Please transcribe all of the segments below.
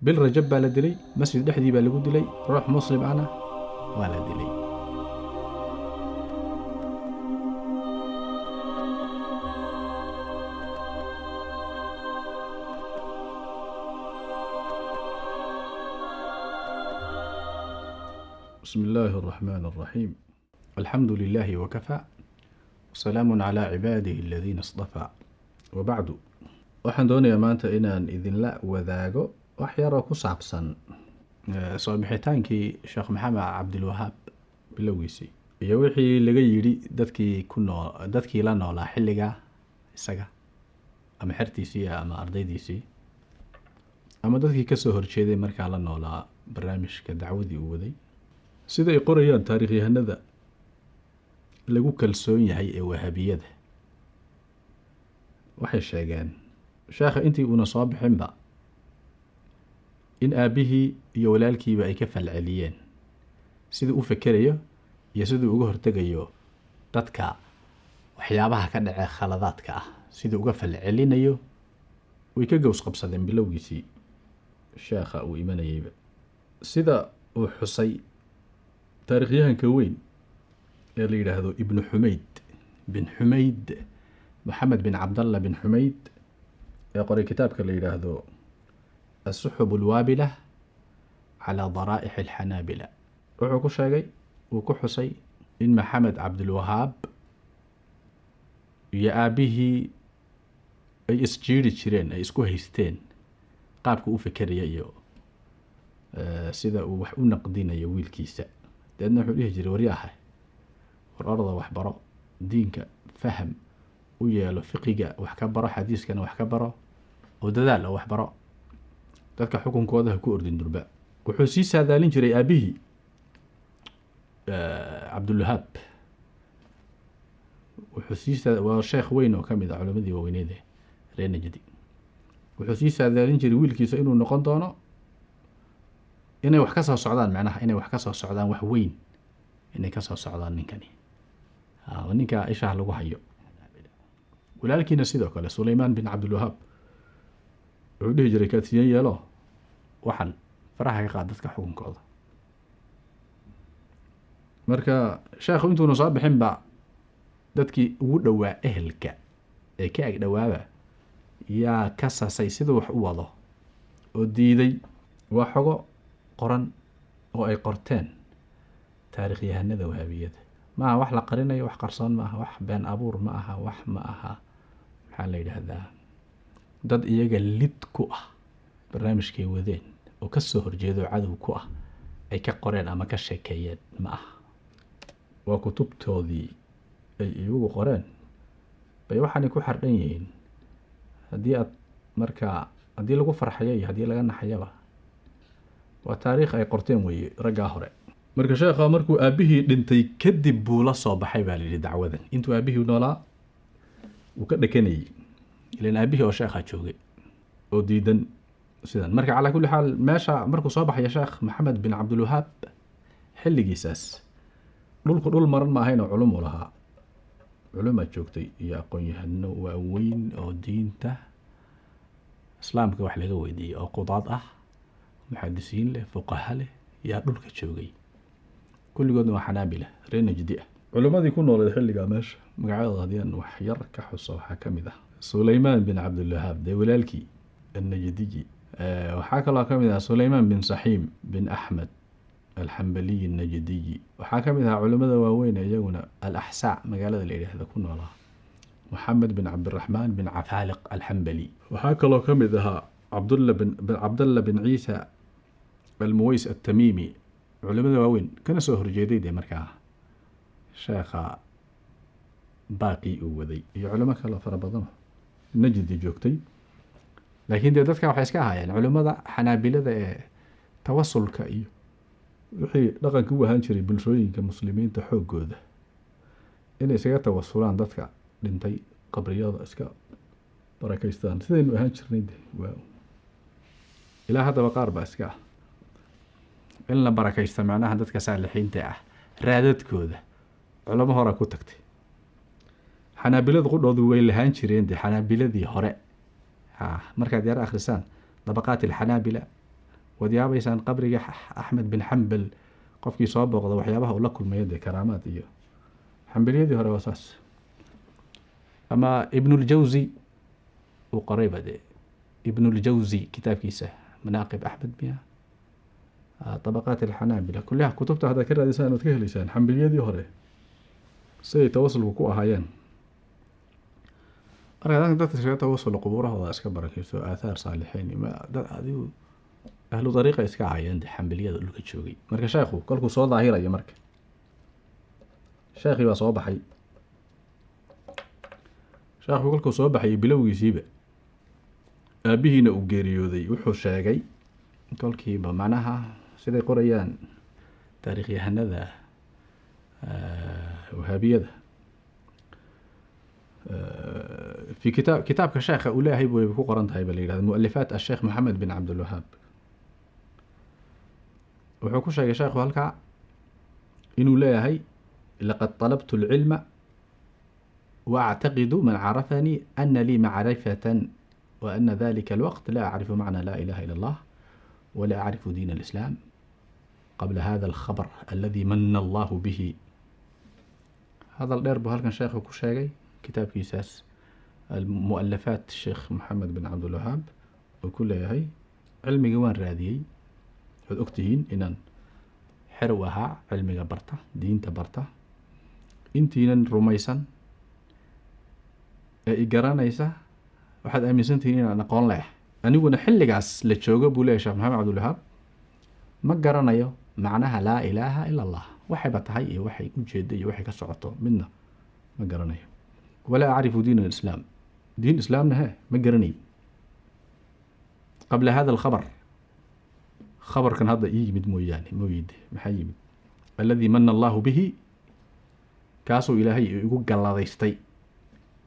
بالرجب baa la dilay masjid dhexdii baa lagu dilay ruux muslim ana waa la dilay بسم الله الرحمن الرحيم الحمد لله وكفى وسلام على عباده الذين اصطفى وبعد waxaan doonayaa maanta inaan idinla wadaago wax yaroo ku saabsan soo bixitaankii sheekh maxamed cabdilwahaab bilowgiisii iyo wixii laga yidhi dadkii la noolaa xilligaa isaga ama xertiisii ama ardaydiisii ama dadkii kasoo horjeeday markaa la noolaa barnaamijka dacwadii uu waday sida ay qorayaan taariikhyahanada lagu kalsoon yahay ee wahabiyada waxay sheegeen sheekha intii uuna soo bixinba in aabihii iyo walaalkiiba ay ka falceliyeen siduu u fekerayo iyo siduu uga hortegayo dadka waxyaabaha ka dhacee khaladaadka ah siduu uga falcelinayo way ka gows qabsadeen bilowgiisii sheekha uu imanayayba sida uu xusay taariikhyahanka weyn ee la yidhaahdo ibnu xumayd maxamed bin cabdallah bin xumayd ee qoray kitaabka la yidhaahdo السحب الوابلة على ضرائح الحنابلة wuxuu ku sheegay uu ku xusay in maxamed cabdilwahaab iyo aabihii ay isjiiri jireen ay isku haysteen qaabka u fekeraya iyo sida uu wax u naqdinayo wiilkiisa deedna wuxuu dhihi jiray waryahay war orda waxbaro diinka faham u yeelo fiqiga wax ka baro xadiiskana wax ka baro oo dadaal oo wax baro dadka xukunkooda ha ku ordin durba wuxuu sii saadaalin jiray aabihii cabdilwahaab waa sheekh weyn oo kamid ah culimadii waaweyneed ee reer najdi wuxuu sii saadaalin jiray wiilkiisa inuu noqon doono inay wax ka soo socdaan macnaha inay wax ka soo socdaan wax weyn inay ka soo socdaan ninkani ninka ishaah lagu hayo walaalkiina sidoo kale sulaymaan bin cabdilwahaab wuxuu dhihi jiray kaatiyan yeelo waxan faraha ka qaad dadka xukunkooda marka sheekhu intuuna soo bixinba dadkii ugu dhowaa ehelka ee ka ag dhowaaba yaa ka sasay siduu wax u wado oo diiday waa xogo qoran oo ay qorteen taariikhyahanada wahabiyada maaha wax la qarinayo wax qarsoon ma aha wax been abuur ma aha wax ma aha maxaa la yidhaahdaa dad iyaga lid ku ah barnaamijkay wadeen oo kasoo horjeedo cadow ku ah ay ka qoreen ama ka sheekeeyeen ma aha waa kutubtoodii ay iyagu qoreen bay waxaanay ku xardhan yihiin haddii aad markaa haddii lagu farxayo iyo haddii laga naxayaba waa taariikh ay qorteen weeye raggaa hore marka sheekha markuu aabihii dhintay kadib buu la soo baxay baa layidhi dacwadan intuu aabihii noolaa uu ka dhakanayay ilan aabihii oo sheekha joogay oo diidan sidan marka calaa kulli xaal meesha markuu soo baxaya sheekh maxamed bin cabdilwahaab xilligiisaas dhulku dhul maran ma ahayn oo culum u lahaa culumaa joogtay iyo aqoon-yahano waaweyn oo diinta islaamka wax laga weydiiyey oo qudaad ah muxadisiin leh fuqaha leh yaa dhulka joogay kulligoodna waa xanaabila reer najdi ah culimmadii ku nooleed xilligaa meesha magacyadooda haddii aan wax yar ka xuso waxaa ka mid ah sulaymaan bin cabdilwahaab dee walaalkii annajdiyi waxaa kaloo ka mid ah sulaymaan bin saxiim bin axmed alxambaliyi annajdiyi waxaa ka mid ahaa culimmada waaweyn iyaguna alaxsaac magaalada la yidhaahda ku noolaa maxamed bin cabdiraxmaan bin cafaaliq alxambali waxaa kaloo ka mid ahaa cabdalla bin ciisa almuways atamiimi culimada waaweyn kana soo horjeeday dee markaa sheekha baaqii uu waday iyo culimo kale fara badano najdi joogtay laakiin dee dadka waxay iska ahaayeen culimada xanaabilada ee tawasulka iyo wixii dhaqanka u ahaan jiray bulshooyinka muslimiinta xoogooda inay isaga tawasulaan dadka dhintay qabriyada iska barakaystaan sidaynu ahaan jirnay de waa ilaa haddaba qaar baa iska ah in la barakaysta macnaha dadka saalixiinta ah raadadkooda culamo hore ku tagtay xanaabilada qudhoodu way lahaan jireen de xanaabiladii hore markaad yar akhrisaan dabaqaat alxanaabila wadiyaabaysaan qabriga axmed bin xambal qofkii soo booqda waxyaabaha uu la kulmaya dee karaamaad iyo xambaliyadii hore waa saas. ama ibnuljawsi uu qorayba dee ibnuljawsi kitaabkiisa manaaqib axmed miya طبقات الحنابلة كلها كتبتها هذا كذا لسان وتكه لسان حنبلية دي هره سي توصل وكوء هايان أنا هذا دت شيء توصل لقبورها هذا أسكبر كيسو آثار صالحين ما هذه أهل طريقة إسكا عيان دي حنبلية اللي كتشوقي مركز شيخو كلكو صوت ظاهرة يا مركز شيخي وصوب حي شيخو كلكو صوب حي بلو يسيبه أبيهنا وجريودي وحو شاقي كلكيبا معناها siday qorayaan taariikhyahanada wahaabiyada في كتاب كشيخ أولاه يبغى يكون قرنت هاي بالليل هذا مؤلفات الشيخ محمد بن عبد الوهاب وحكوا شيء شيخ هالكع إنه لا هي لقد طلبت العلم وأعتقد من عرفني أن لي معرفة وأن ذلك الوقت لا أعرف معنى لا إله إلا الله ولا أعرف دين الإسلام قبل هذا الخبر الذي من الله به. هذا الدرب هل كان شيخ كشاقي كتاب كيساس المؤلفات الشيخ محمد بن عبد الوهاب وكل هي علمي جوان راديي أكتهين إنن حروها علمي برتا دين تبرتا إنتين رميسا إجرانيسا واحد أمي سنتين أنا قول له aniguna xilligaas la joogo buu leeyahay sheekh maxamed cabdulwahaab ma garanayo macnaha laa ilaaha ila allah waxayba tahay iyo waxay u jeeday iyo waxay ka socoto midna ma garanayo walaa acrifu diin alislaam diin islaamna he ma garanayo qabla hada alkhabar khabarkan hadda ii yimid mooyaane mooyide maxaa yimid alladii mana allahu bihi kaasuu ilaahay igu galladaystay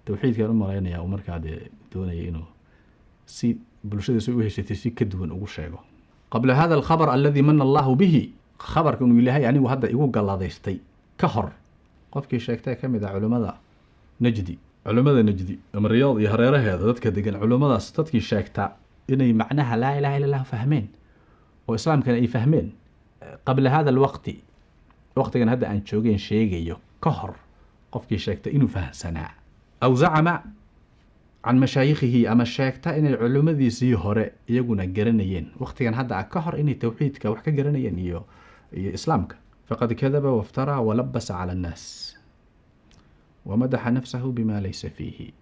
tawxiidkaan u malaynayaa uu markaa dee doonaya inuu si bulshadiisa u haysatay si ka duwan ugu sheego qabla hada alkhabar alladii mana allahu bihi khabarkan uu ilaahay anigu hadda igu galladaystay ka hor qofkii sheegtay ka mid ah culimada najdi ama riyaad iyo hareeraheeda dadka degan culimadaas dadkii sheegta inay macnaha laa ilaaha illa allah fahmeen oo islaamkana ay fahmeen qabla hada alwaqti waqtigan hadda aan joogeen sheegayo ka hor qofkii sheegtay inuu fahamsanaa aw zacama can mashaayikhihi ama sheegta inay culimadiisii hore iyaguna garanayeen waqtigan hadda ka hor inay tawxiidka wax ka garanayeen iyo islaamka faqad kadaba waftara walabasa cala annaas wamadaxa nafsahu bima laysa fiihi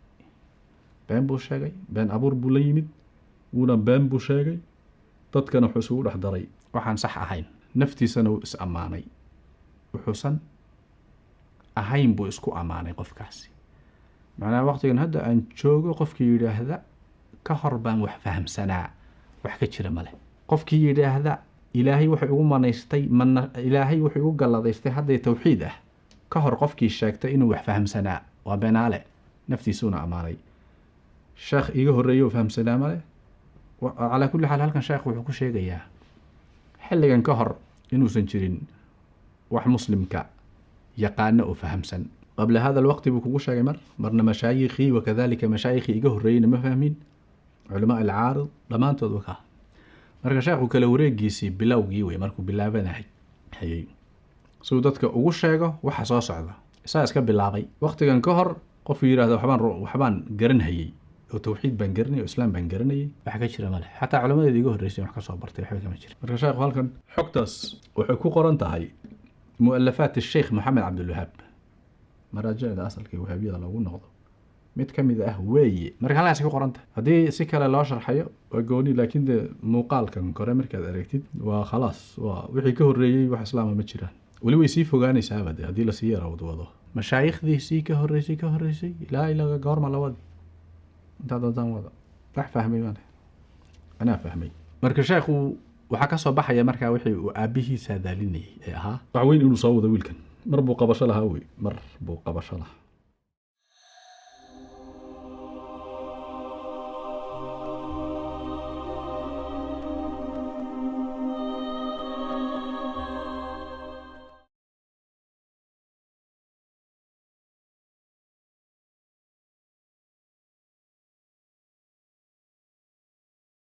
been buu sheegay been abuur buu la yimid wuuna been buu sheegay dadkana wuxuu isugu dhex daray waxaan sax ahayn naftiisana wuu is ammaanay wuxuusan ahayn buu isku ammaanay qofkaasi macnaha waqtigan hadda aan joogo qofkii yidhaahda ka hor baan wax fahamsanaa wax ka jira male qofkii yidhaahda ilaahay wuxuu igu manaystay ilaahay wuxuu igu galladaystay hadday tawxiid ah ka hor qofkii sheegtay inuu wax fahamsanaa waa beenaale naftiisuuna ammaanay sheekh iga horreeyay oo fahamsanaa male calaa kulli xaal halkan sheekh wuxuu ku sheegayaa xilligan ka hor inuusan jirin wax muslimka yaqaano oo fahamsan قبل هذا الوقت بكو شاغي مرنا مشايخي وكذلك مشايخي إيجا هرين ما فاهمين علماء العارض لما أنتوا وكا مركا شايخو كلا وريقيسي بلاو جيوي مركو بلابانا هي سودتك ugu sheego waxa soo socda isaa iska bilaabay waqtigan ka hor qof yiraahdo waxbaan garanayay oo tawxiid baan garanayay oo islaam baan garanayay waxa ka jira male xataa culimadii iga horeysay wax ka soo bartay waxa kama jira marka sheekhu halkan xogtaas waxay ku qoran tahay mu'allafat الشيخ محمد عبد الوهاب maraajicda asalka wahaabiyada lagu noqdo mid ka mid ah weeye marka halkaas ku qoranta hadii si kale loo sharxayo waa gooni laakiin muuqaalkan kore markaad aragtid waa khalaas waa wixii ka horeeyay wax islaam ma jiraan wali way sii fogaanaysaa hadii la sii wado mashaayikhdii ka horeysay ilaa ila goorma la wadi inta dadaan wada wax fahmay ana fahmay marka sheekhu waxa ka soo baxaya marka wixii uu aabihiisa daalinayay ee ahaa wax weyn inuu soo wado wiilkan mar buu qabasho lahaa